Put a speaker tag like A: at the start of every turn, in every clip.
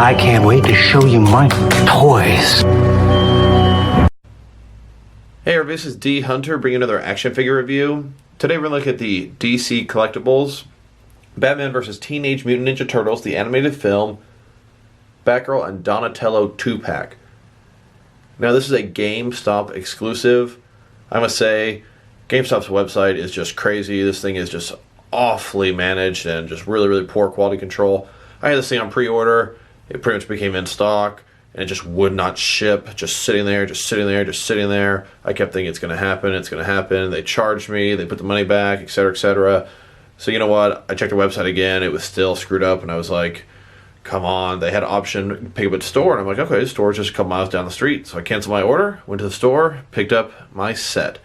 A: I can't wait to show you my toys.
B: Hey everybody, this is D Hunter bringing another action figure review. Today we're going to look at the DC Collectibles Batman vs. Teenage Mutant Ninja Turtles, the animated film, Batgirl and Donatello 2-pack. Now this is a GameStop exclusive. I must say, GameStop's website is just crazy. This thing is just awfully managed and just really poor quality control. I had this thing on pre-order. It pretty much became in stock and it just would not ship. Just sitting there. I kept thinking it's going to happen. They charged me. They put the money back, etc., etc. So you know what? I checked the website again. It was still screwed up and I was like, come on. They had an option, pick up at the store. And I'm like, okay, the store's just a couple miles down the street. So I canceled my order, went to the store, picked up my set.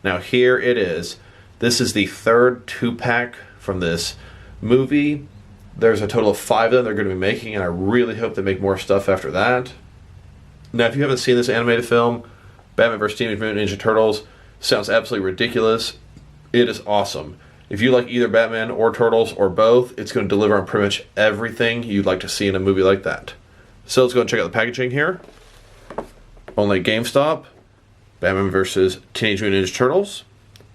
B: Now here it is. This is the third 2-pack from this movie. There's a total of 5 of them they're going to be making, and I really hope they make more stuff after that. Now, if you haven't seen this animated film, Batman vs. Teenage Mutant Ninja Turtles, sounds absolutely ridiculous. It is awesome. If you like either Batman or Turtles or both, it's going to deliver on pretty much everything you'd like to see in a movie like that. So let's go and check out the packaging here. Only GameStop, Batman vs. Teenage Mutant Ninja Turtles,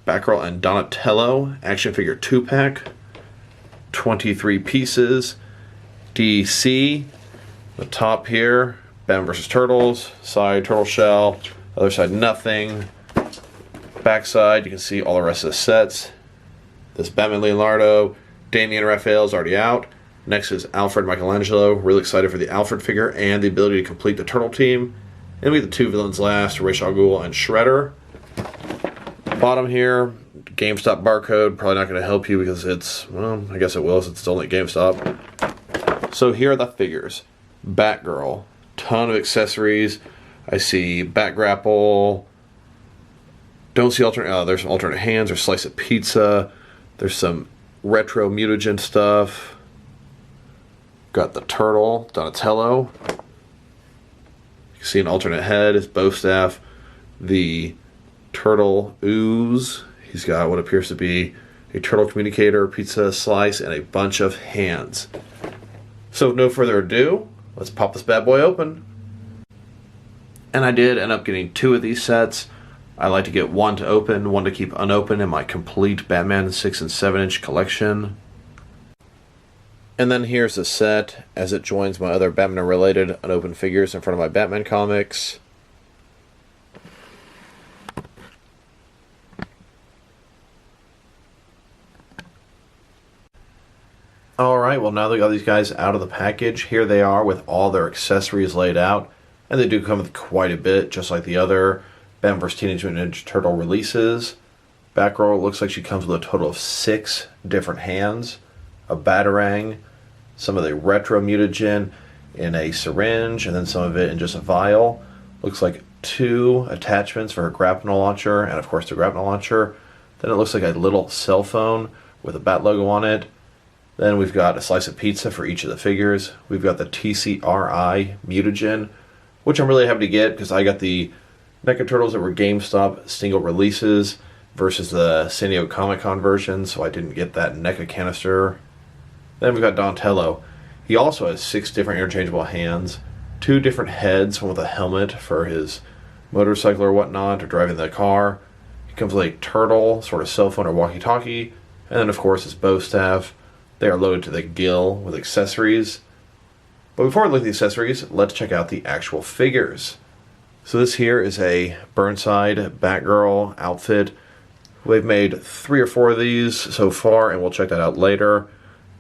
B: Batgirl and Donatello action figure 2-pack, 23 pieces, DC, the top here, Batman vs. Turtles, side turtle shell, other side nothing, back side you can see all the rest of the sets. This Batman Leonardo, Damien Raphael is already out. Next is Alfred Michelangelo, really excited for the Alfred figure and the ability to complete the turtle team. And we have the 2 villains last, Ra's al Ghul and Shredder. Bottom here, GameStop barcode, probably not going to help you because it's, well, I guess it will since it's only GameStop. So here are the figures. Batgirl, ton of accessories. I see bat grapple. Don't see alternate, there's some alternate hands, there's slice of pizza. There's some retro mutagen stuff. Got the turtle, Donatello. You can see an alternate head, his bow staff. The turtle ooze. He's got what appears to be a turtle communicator, pizza slice, and a bunch of hands. So with no further ado, let's pop this bad boy open. And I did end up getting 2 of these sets. I like to get 1 to open, 1 to keep unopened in my complete Batman 6 and 7-inch collection. And then here's the set as it joins my other Batman-related unopened figures in front of my Batman comics. Alright, well now they got these guys out of the package. Here they are with all their accessories laid out. And they do come with quite a bit, just like the other Batman vs. Teenage Mutant Ninja Turtle releases. Batgirl looks like she comes with a total of 6 different hands. A Batarang, some of the retro mutagen in a syringe, and then some of it in just a vial. Looks like 2 attachments for her grapnel launcher, and of course the grapnel launcher. Then it looks like a little cell phone with a Bat logo on it. Then we've got a slice of pizza for each of the figures. We've got the TCRI mutagen, which I'm really happy to get because I got the NECA Turtles that were GameStop single releases versus the San Diego Comic-Con version, so I didn't get that NECA canister. Then we've got Donatello. He also has 6 different interchangeable hands, 2 different heads, one with a helmet for his motorcycle or whatnot, or driving the car. He comes with a turtle, sort of cell phone or walkie-talkie, and then of course his bow staff. They are loaded to the gill with accessories. But before we look at the accessories, let's check out the actual figures. So this here is a Burnside Batgirl outfit. We've made 3 or 4 of these so far, and we'll check that out later.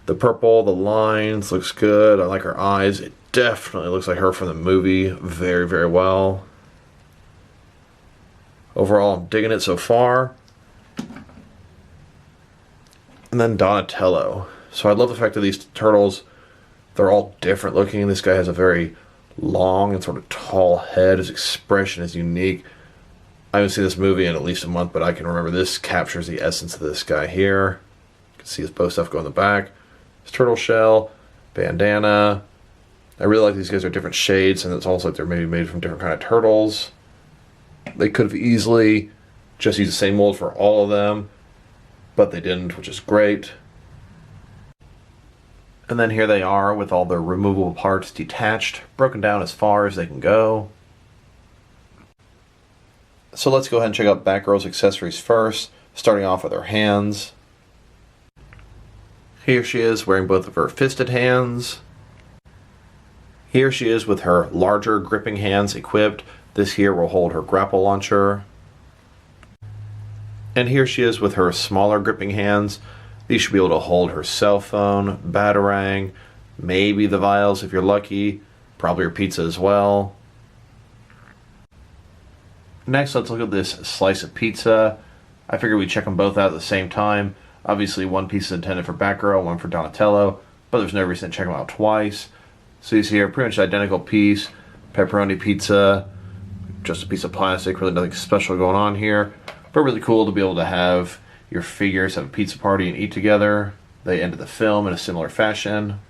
B: The purple, the lines, looks good. I like her eyes. It definitely looks like her from the movie very well. Overall, I'm digging it so far. And then Donatello. So I love the fact that these turtles, they're all different looking. This guy has a very long and sort of tall head. His expression is unique. I haven't seen this movie in at least a month, but I can remember this captures the essence of this guy here. You can see his bow stuff go in the back. His turtle shell, bandana. I really like these guys are different shades, and it's almost like they're maybe made from different kind of turtles. They could have easily just used the same mold for all of them, but they didn't, which is great. And then here they are with all their removable parts detached, broken down as far as they can go. So let's go ahead and check out Batgirl's accessories first, starting off with her hands. Here she is wearing both of her fisted hands. Here she is with her larger gripping hands equipped. This here will hold her grapple launcher. And here she is with her smaller gripping hands. These should be able to hold her cell phone, batarang, maybe the vials if you're lucky, probably her pizza as well. Next, let's look at this slice of pizza. I figured we'd check them both out at the same time. Obviously, one piece is intended for Batgirl, one for Donatello, but there's no reason to check them out twice. So you see here, pretty much identical piece, pepperoni pizza, just a piece of plastic, really nothing special going on here. But really cool to be able to have your figures have a pizza party and eat together. They ended the film in a similar fashion.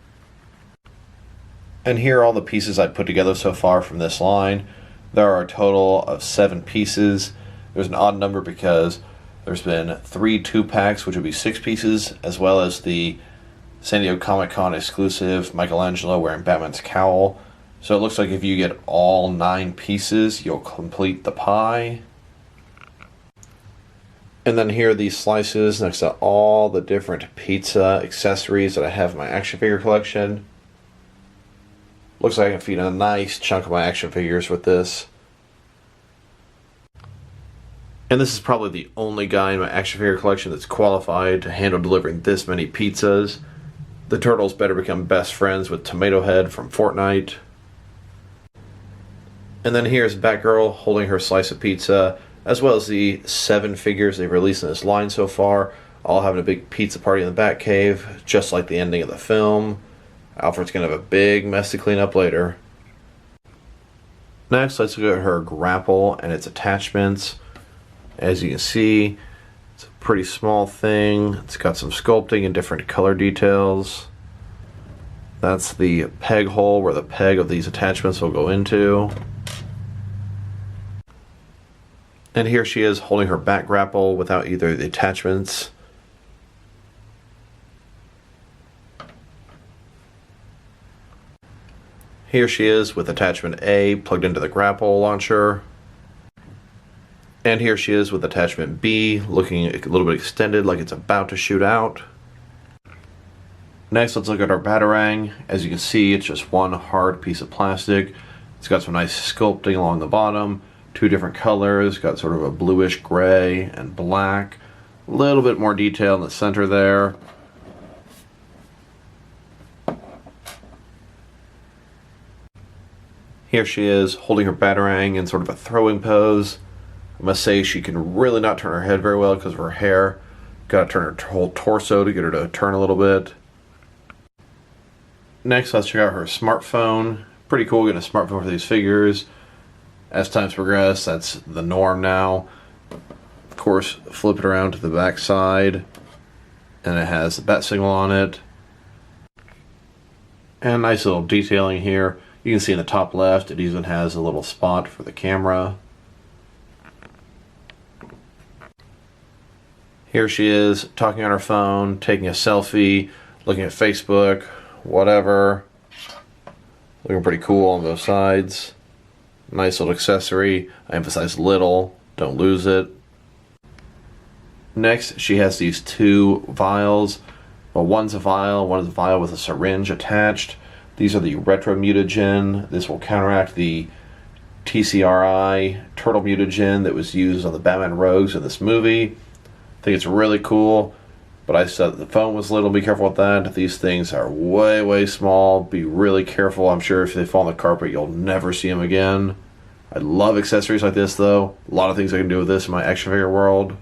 B: And here are all the pieces I put together so far from this line. There are a total of 7 pieces. There's an odd number because there's been 3 2-packs, which would be 6 pieces, as well as the San Diego Comic-Con exclusive Michelangelo wearing Batman's cowl. So it looks like if you get all 9 pieces, you'll complete the pie. And then here are these slices next to all the different pizza accessories that I have in my action figure collection. Looks like I can feed a nice chunk of my action figures with this. And this is probably the only guy in my action figure collection that's qualified to handle delivering this many pizzas. The Turtles better become best friends with Tomato Head from Fortnite. And then here's Batgirl holding her slice of pizza, as well as the 7 figures they've released in this line so far, all having a big pizza party in the Batcave, just like the ending of the film. Alfred's going to have a big mess to clean up later. Next, let's look at her grapple and its attachments. As you can see, it's a pretty small thing. It's got some sculpting and different color details. That's the peg hole where the peg of these attachments will go into. And here she is holding her bat grapple without either of the attachments. Here she is with attachment A plugged into the grapple launcher. And here she is with attachment B looking a little bit extended like it's about to shoot out. Next, let's look at our batarang. As you can see, it's just one hard piece of plastic. It's got some nice sculpting along the bottom. 2 different colors, got sort of a bluish gray and black. A little bit more detail in the center there. Here she is holding her batarang in sort of a throwing pose. I must say she can really not turn her head very well because of her hair. Gotta turn her whole torso to get her to turn a little bit. Next, let's check out her smartphone. Pretty cool getting a smartphone for these figures. As times progress, that's the norm now. Of course, flip it around to the back side, and it has the bat signal on it. And nice little detailing here. You can see in the top left, it even has a little spot for the camera. Here she is, talking on her phone, taking a selfie, looking at Facebook, whatever. Looking pretty cool on both sides. Nice little accessory. I emphasize little, don't lose it. Next, she has these 2 vials. Well, one's a vial with a syringe attached. These are the retro mutagen. This will counteract the TCRI turtle mutagen that was used on the Batman Rogues in this movie. I think it's really cool, but I said the phone was little. Be careful with that. These things are way, way small. Be really careful. I'm sure if they fall on the carpet, you'll never see them again. I love accessories like this, though. A lot of things I can do with this in my action figure world.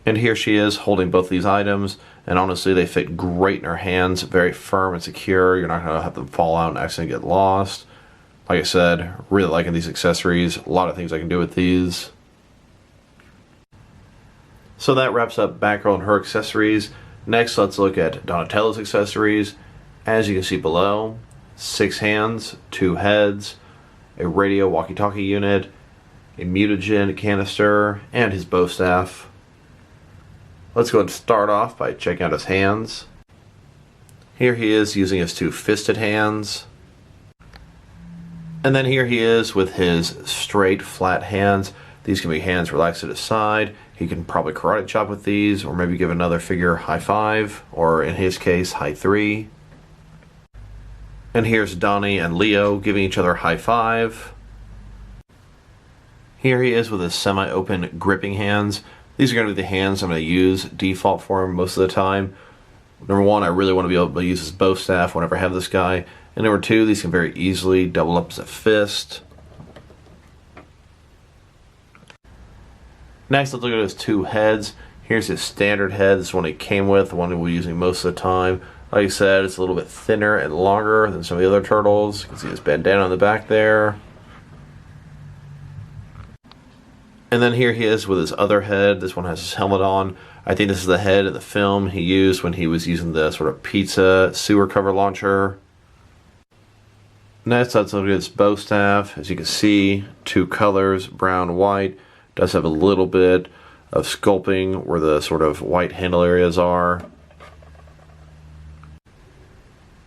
B: And here she is holding both these items, and honestly they fit great in her hands, very firm and secure. You're not going to have them fall out and accidentally get lost. Like I said, really liking these accessories. A lot of things I can do with these. So that wraps up Batgirl and her accessories. Next, let's look at Donatello's accessories. As you can see below, 6 hands, 2 heads, a radio walkie-talkie unit, a mutagen canister, and his bow staff. Let's go ahead and start off by checking out his hands. Here he is using his two fisted hands. And then here he is with his straight, flat hands. These can be hands relaxed at his side. He can probably karate chop with these, or maybe give another figure high five, or in his case, high three. And here's Donnie and Leo giving each other high five. Here he is with his semi-open gripping hands. These are going to be the hands I'm going to use default for him most of the time. Number one, I really want to be able to use his bow staff whenever I have this guy. And number two, these can very easily double up as a fist. Next, let's look at his two heads. Here's his standard head. This is one he came with, the one we'll be using most of the time. Like I said, it's a little bit thinner and longer than some of the other turtles. You can see his bandana on the back there. And then here he is with his other head. This one has his helmet on. I think this is the head in the film he used when he was using the sort of pizza sewer cover launcher. Next, let's look at his bow staff. As you can see, two colors, brown, white. Does have a little bit of sculpting where the sort of white handle areas are.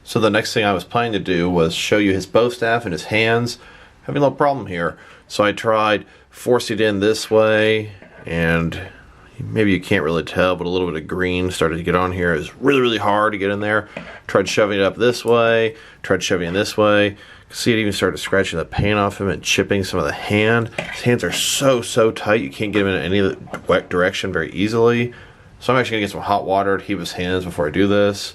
B: So the next thing I was planning to do was show you his bow staff and his hands. Having a little problem here. So I tried forcing it in this way, and maybe you can't really tell, but a little bit of green started to get on here. It was really, really hard to get in there. Tried shoving it up this way, tried shoving it this way. See, it even started scratching the paint off him and chipping some of the hand. His hands are so tight, you can't get him in any wet direction very easily. So I'm actually going to get some hot water to heat his hands before I do this.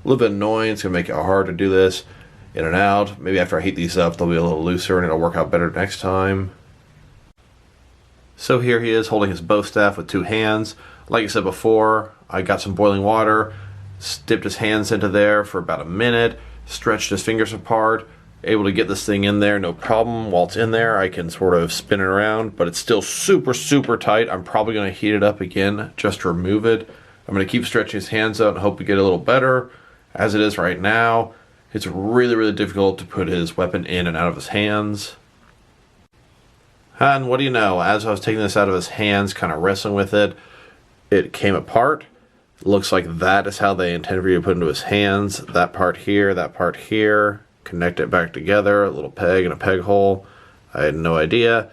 B: A little bit annoying, it's going to make it hard to do this in and out. Maybe after I heat these up, they'll be a little looser and it'll work out better next time. So here he is holding his bow staff with two hands. Like I said before, I got some boiling water, dipped his hands into there for about a minute, stretched his fingers apart, able to get this thing in there no problem. While it's in there, I can sort of spin it around, but it's still super tight. I'm probably going to heat it up again just to remove it. I'm going to keep stretching his hands out and hope to get a little better. As it is right now, it's really difficult to put his weapon in and out of his hands. And what do you know, as I was taking this out of his hands, kind of wrestling with it, it came apart. Looks like that is how they intended for you to put into his hands. That part here, connect it back together, a little peg and a peg hole. I had no idea.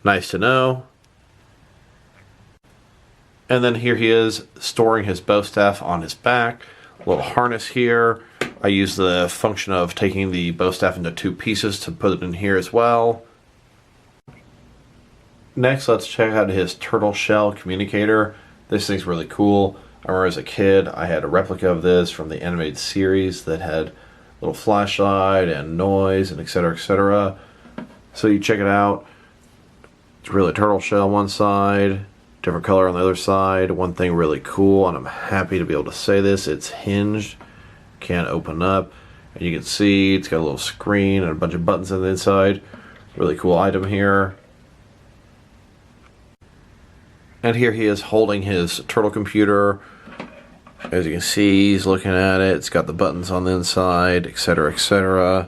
B: Nice to know. And then here he is storing his bow staff on his back. A little harness here. I use the function of taking the bow staff into two pieces to put it in here as well. Next, let's check out his turtle shell communicator. This thing's really cool. I remember as a kid, I had a replica of this from the animated series that had a little flashlight and noise and etc. etc. So you check it out. It's really a turtle shell on one side, different color on the other side. One thing really cool, and I'm happy to be able to say this, it's hinged. Can't open up. And you can see it's got a little screen and a bunch of buttons on the inside. Really cool item here. And here he is holding his turtle computer. As you can see, he's looking at it. It's got the buttons on the inside, etc., etc.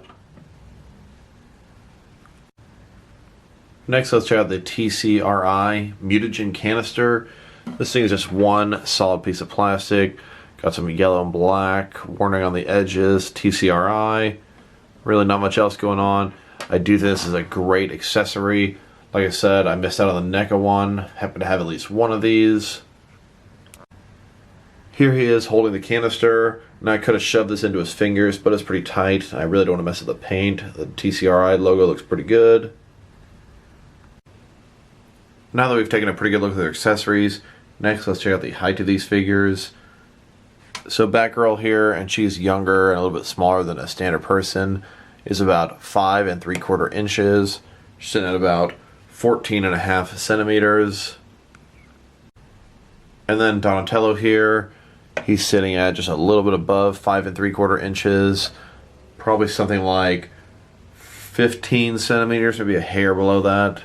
B: Next, let's check out the TCRI mutagen canister. This thing is just one solid piece of plastic. Got some yellow and black warning on the edges. TCRI. Really not much else going on. I do think this is a great accessory. Like I said, I missed out on the NECA one. Happen to have at least one of these. Here he is holding the canister. Now I could have shoved this into his fingers, but it's pretty tight. I really don't want to mess with the paint. The TCRI logo looks pretty good. Now that we've taken a pretty good look at their accessories, next let's check out the height of these figures. So Batgirl here, and she's younger and a little bit smaller than a standard person, is about 5 3/4 inches. She's sitting at about 14.5 centimeters. And then Donatello here, he's sitting at just a little bit above 5 3/4 inches. Probably something like 15 centimeters, maybe a hair below that.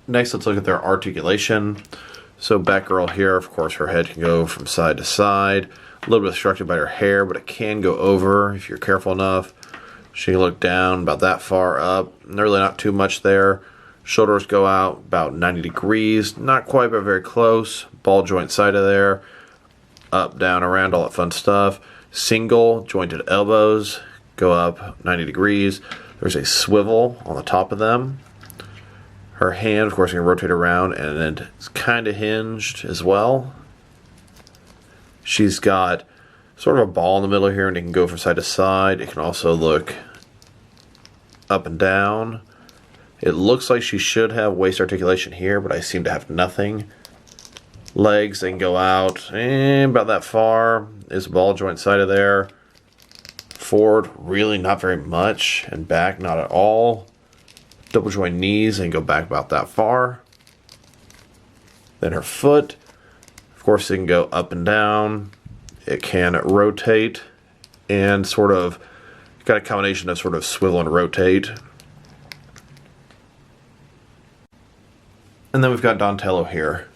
B: Next, let's look at their articulation. So Batgirl here, of course, her head can go from side to side. A little bit obstructed by her hair, but it can go over if you're careful enough. She can look down about that far up. Really not too much there. Shoulders go out about 90 degrees. Not quite, but very close. Ball joint side of there. Up, down, around, all that fun stuff. single jointed elbows, go up 90 degrees. There's a swivel on the top of them. Her hand, of course, can rotate around, and then it's kind of hinged as well. She's got sort of a ball in the middle here, and it can go from side to side. It can also look up and down. It looks like she should have waist articulation here, but I seem to have nothing. Legs, they can go out about that far. There's a ball joint side of there. Forward, really not very much, and back, not at all. Double joint knees and go back about that far. Then her foot, of course, it can go up and down. It can rotate and sort of got a combination of sort of swivel and rotate. And then we've got Donatello here.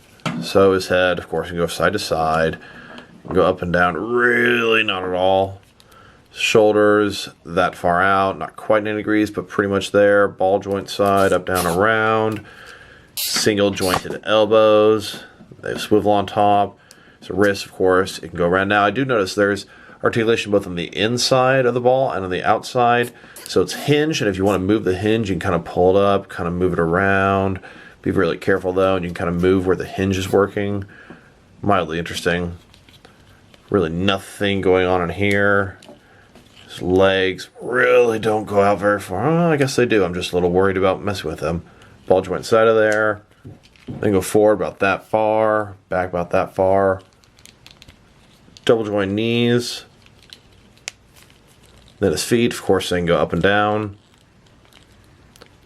B: So his head, of course, can go side to side, can go up and down. Really not at all. Shoulders that far out, not quite 90 degrees, but pretty much there. Ball joint side, up, down, around. Single jointed elbows. They swivel on top. So wrist, of course, it can go around. Now, I do notice there's articulation both on the inside of the ball and on the outside. So it's hinged, and if you want to move the hinge, you can kind of pull it up, kind of move it around. Be really careful, though, and you can kind of move where the hinge is working. Mildly interesting. Really nothing going on in here. His legs really don't go out very far. Oh, I guess they do. I'm just a little worried about messing with them. Ball joint side of there. Then go forward about that far. Back about that far. Double joint knees. Then his feet, of course, they can go up and down.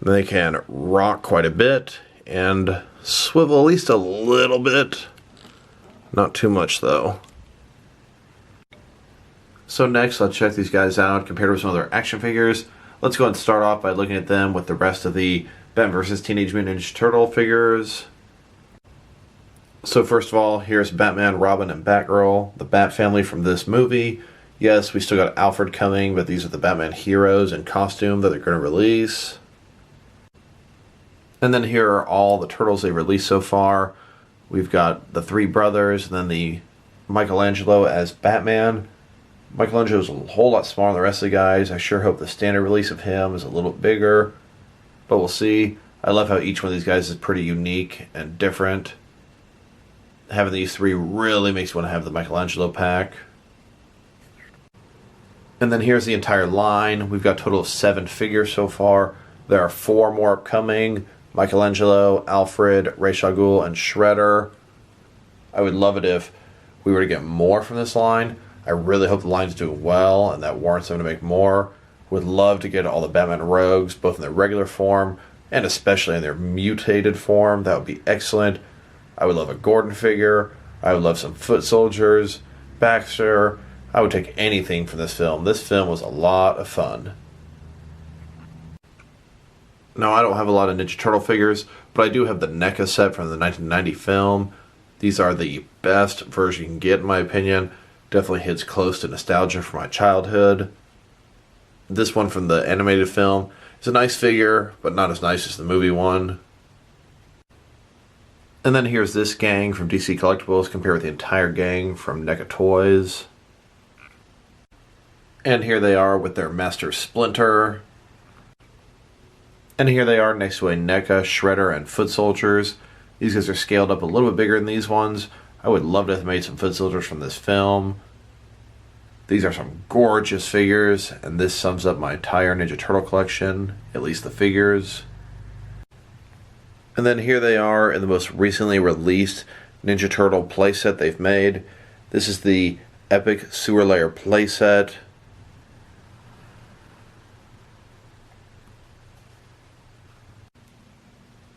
B: They can rock quite a bit and swivel at least a little bit. Not too much, though. So next, let's check these guys out compared with some other action figures. Let's go ahead and start off by looking at them with the rest of the Batman vs. Teenage Mutant Ninja Turtle figures. So first of all, here's Batman, Robin, and Batgirl, the Bat family from this movie. Yes, we still got Alfred coming, but these are the Batman heroes in costume that they're going to release. And then here are all the Turtles they released so far. We've got the three brothers, and then the Michelangelo as Batman. Michelangelo's a whole lot smaller than the rest of the guys. I sure hope the standard release of him is a little bigger, but we'll see. I love how each one of these guys is pretty unique and different. Having these three really makes you want to have the Michelangelo pack. And then here's the entire line. We've got a total of 7 figures so far. There are 4 more upcoming. Michelangelo, Alfred, Ra's al Ghul, and Shredder. I would love it if we were to get more from this line. I really hope the line's doing well and that warrants them to make more. Would love to get all the Batman rogues, both in their regular form and especially in their mutated form. That would be excellent. I would love a Gordon figure. I would love some foot soldiers, Baxter. I would take anything from this film. This film was a lot of fun. Now, I don't have a lot of Ninja Turtle figures, but I do have the NECA set from the 1990 film. These are the best version you can get, in my opinion. Definitely hits close to nostalgia from my childhood. This one from the animated film is a nice figure, but not as nice as the movie one. And then here's this gang from DC Collectibles compared with the entire gang from NECA Toys. And here they are with their Master Splinter. And here they are next to a NECA, Shredder, and Foot Soldiers. These guys are scaled up a little bit bigger than these ones. I would love to have made some Foot Soldiers from this film. These are some gorgeous figures, and this sums up my entire Ninja Turtle collection, at least the figures. And then here they are in the most recently released Ninja Turtle playset they've made. This is the Epic Sewer Layer playset.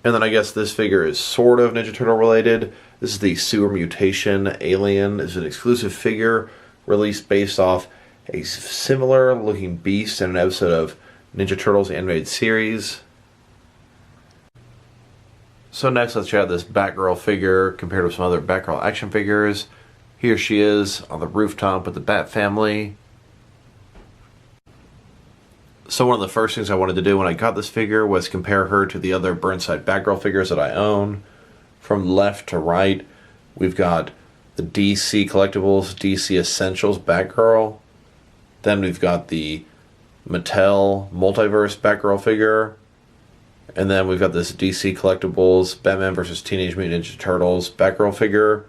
B: And then I guess this figure is sort of Ninja Turtle related. This is the Sewer Mutation Alien. It's an exclusive figure released based off a similar looking beast in an episode of Ninja Turtles animated series. So next, let's check out this Batgirl figure compared with some other Batgirl action figures. Here she is on the rooftop with the Bat family. So one of the first things I wanted to do when I got this figure was compare her to the other Burnside Batgirl figures that I own. From left to right, we've got the DC Collectibles DC Essentials Batgirl. Then we've got the Mattel Multiverse Batgirl figure. And then we've got this DC Collectibles Batman vs. Teenage Mutant Ninja Turtles Batgirl figure.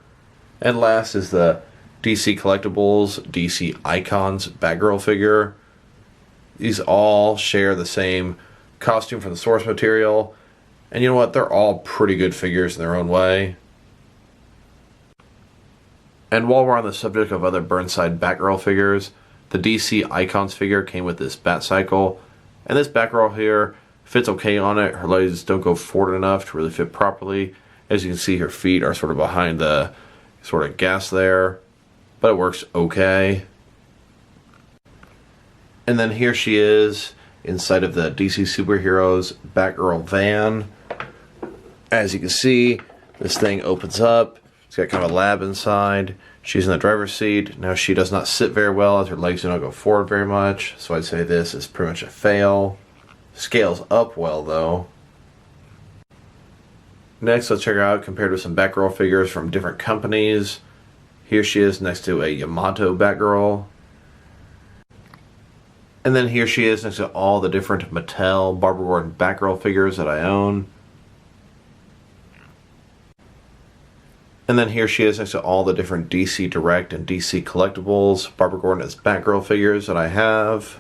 B: And last is the DC Collectibles DC Icons Batgirl figure. These all share the same costume from the source material. And you know what? They're all pretty good figures in their own way. And while we're on the subject of other Burnside Batgirl figures, the DC Icons figure came with this Batcycle. And this Batgirl here fits okay on it. Her legs don't go forward enough to really fit properly. As you can see, her feet are sort of behind the sort of gas there. But it works okay. And then here she is inside of the DC Superheroes Batgirl van. As you can see, this thing opens up. It's got kind of a lab inside. She's in the driver's seat. Now she does not sit very well as her legs do not go forward very much. So I'd say this is pretty much a fail. Scales up well though. Next, let's check her out compared with some Batgirl figures from different companies. Here she is next to a Yamato Batgirl. And then here she is next to all the different Mattel Barbara Gordon Batgirl figures that I own. And then here she is next to all the different DC Direct and DC Collectibles Barbara Gordon as Batgirl figures that I have.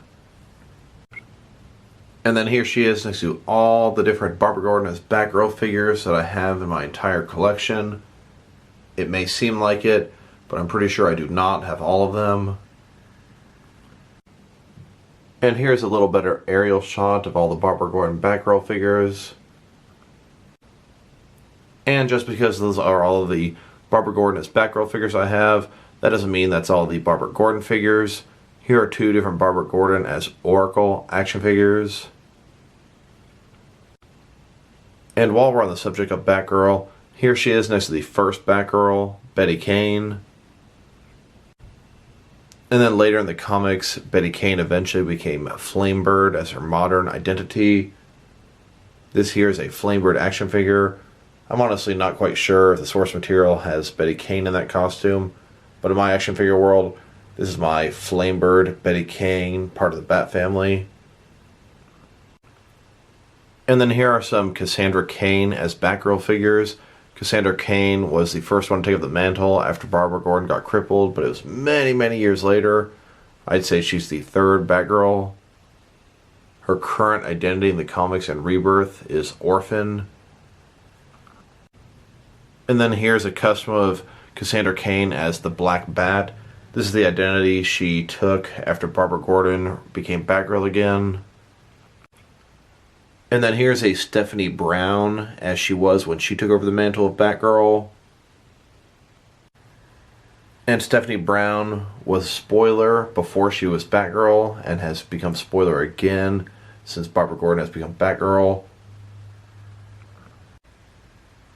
B: And then here she is next to all the different Barbara Gordon as Batgirl figures that I have in my entire collection. It may seem like it, but I'm pretty sure I do not have all of them. And here's a little better aerial shot of all the Barbara Gordon Batgirl figures. And just because those are all of the Barbara Gordon as Batgirl figures I have, that doesn't mean that's all the Barbara Gordon figures. Here are two different Barbara Gordon as Oracle action figures. And while we're on the subject of Batgirl, here she is next to the first Batgirl, Betty Kane. And then later in the comics, Betty Kane eventually became Flamebird as her modern identity. This here is a Flamebird action figure. I'm honestly not quite sure if the source material has Betty Kane in that costume, but in my action figure world, this is my Flamebird Betty Kane, part of the Bat family. And then here are some Cassandra Cain as Batgirl figures. Cassandra Cain was the first one to take up the mantle after Barbara Gordon got crippled, but it was many, many years later. I'd say she's the third Batgirl. Her current identity in the comics and Rebirth is Orphan. And then here's a custom of Cassandra Cain as the Black Bat. This is the identity she took after Barbara Gordon became Batgirl again. And then here's a Stephanie Brown as she was when she took over the mantle of Batgirl. And Stephanie Brown was Spoiler before she was Batgirl and has become Spoiler again since Barbara Gordon has become Batgirl.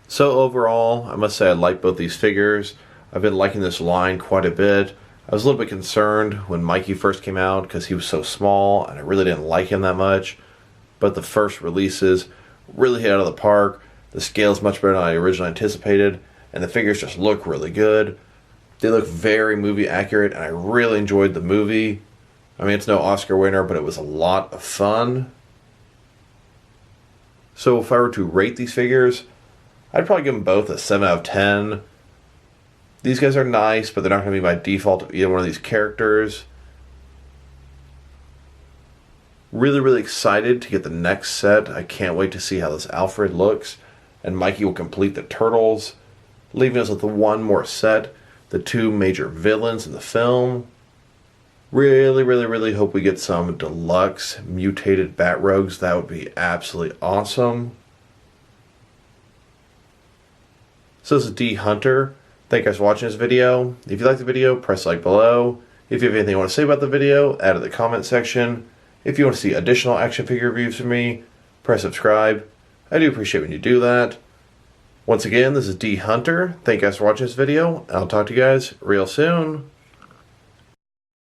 B: So overall, I must say I like both these figures. I've been liking this line quite a bit. I was a little bit concerned when Mikey first came out because he was so small and I really didn't like him that much. But the first releases really hit out of the park. The scale is much better than I originally anticipated, and the figures just look really good. They look very movie accurate, and I really enjoyed the movie. I mean, it's no Oscar winner, but it was a lot of fun. So if I were to rate these figures, I'd probably give them both a 7 out of 10. These guys are nice, but they're not going to be my default of either one of these characters. Really, really excited to get the next set. I can't wait to see how this Alfred looks. And Mikey will complete the Turtles, leaving us with the one more set, the two major villains in the film. Really, really, really hope we get some deluxe mutated Bat Rogues. That would be absolutely awesome. So this is D Hunter. Thank you guys for watching this video. If you like the video, press like below. If you have anything you want to say about the video, add it in the comment section. If you want to see additional action figure reviews from me, press subscribe. I do appreciate when you do that. Once again, this is D Hunter. Thank you guys for watching this video. I'll talk to you guys real soon.